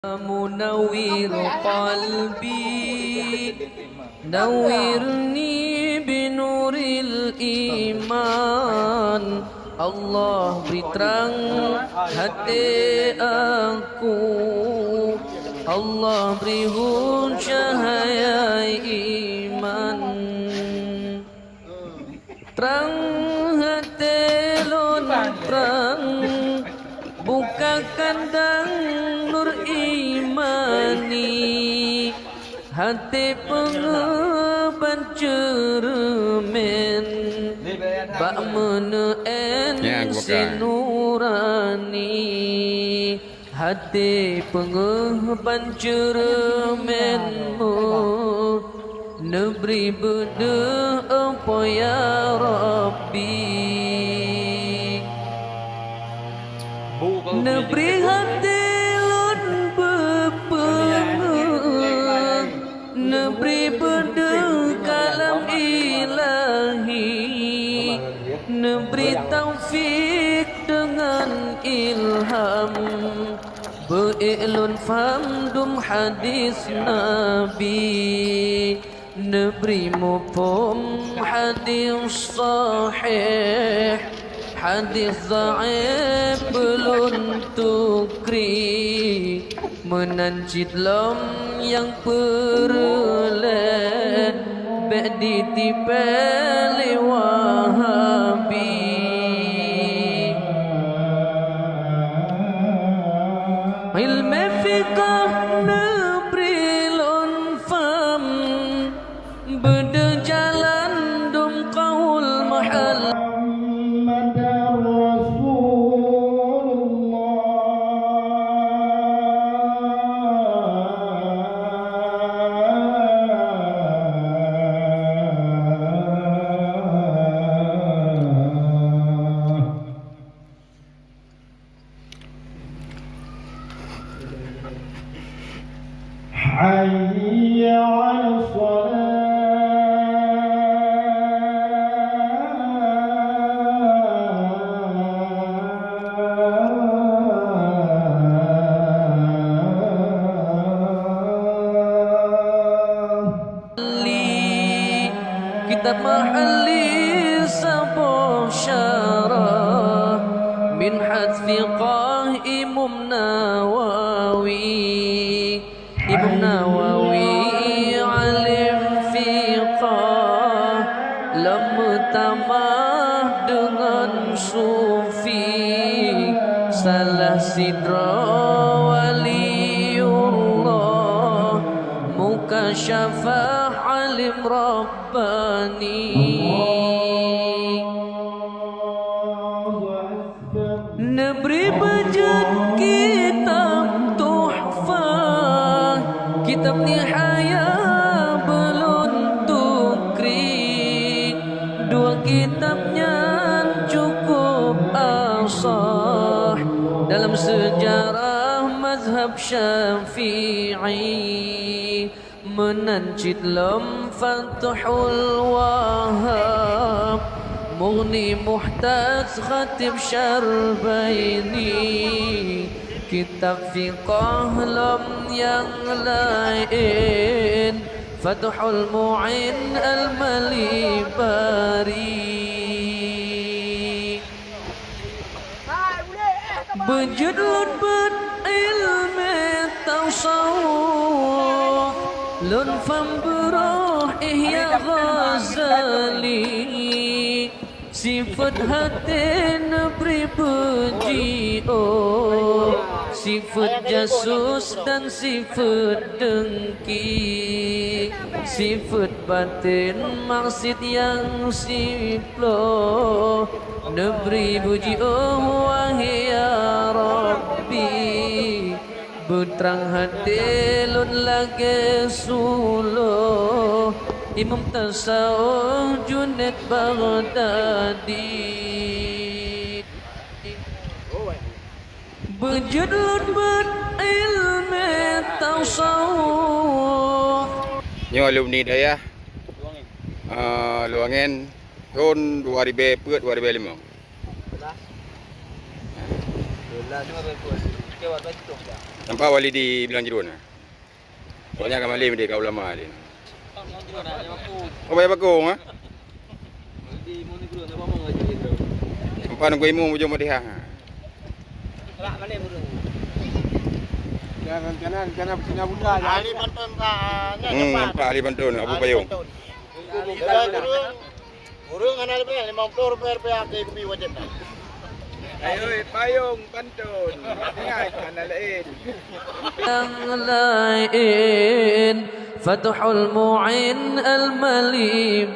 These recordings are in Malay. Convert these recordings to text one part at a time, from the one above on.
منور قلبي نورني بنور الإيمان Allah beri terang hati aku, Allah beri cahaya iman, terang hati lun terang, buka kandang nur imani, hati pengeban cermin, bak meneen sinurani, hati pengeban cerminmu, neberi benda apa ya Rabbi, neberi hati lun berpengen, neberi benda kalam ilahi, neberi taufik dengan ilham, be'iklun famdum hadis Nabi, neberi mufhum hadis sahih, hadis dhaif belum tukri, menancit lom yang perlen, ba'di tipali wahabi, ilmi fiqah neberi lon fam, beda jalan dum qaul mahal. حي على kitab mahalli sabuh syarah min hadfi Imam Nawawi, Imam Nawawi alim fiqah, lama tamah dengan sufi, salah sidra waliullah, muka syafah alim rabbani, neberi bejat kitab tuhfah, kitab nihayah belum tukri, dua kitabnya cukup asah dalam sejarah mazhab Syafi'i, menancit lam Fathul Wahhab, Mughni Muhtaj Khatib Syarbaini, kitab fiqah lam yang lain, Fathul Mu'in Al-Malibari, bejudul bed ilmi tasawuf, lun fam beroh Ihya Ghazali, sifat hati neberi puji, oh sifat jasus dan sifat dengki, sifat batin maksud yang siplo, neberi puji oh wahai ya Rabbi, beterang hati lun lagi suluh, Imam Tasawuf Junaid Baghdadi, berjudul berilmi tasawuf. Nyo alumni daya Luangan tahun 2004 2005. Nampak Walidi bilang jerun ah. Pokoknya akan malih dia kau ulama dia. Oh bayar bakung ah. Nampak nak imu jom dia. Jangan Cina Bunda. Ali Banten Nampak ahli Bantul Abu Payung. Urung ana lebih 50 rupiah PAK kubi wajan. Ayo payung Bantul. Ingat mana lain. yang lain Fathul Mu'in Al-Malibari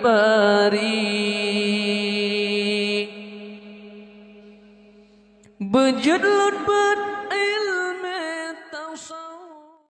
Berjudlut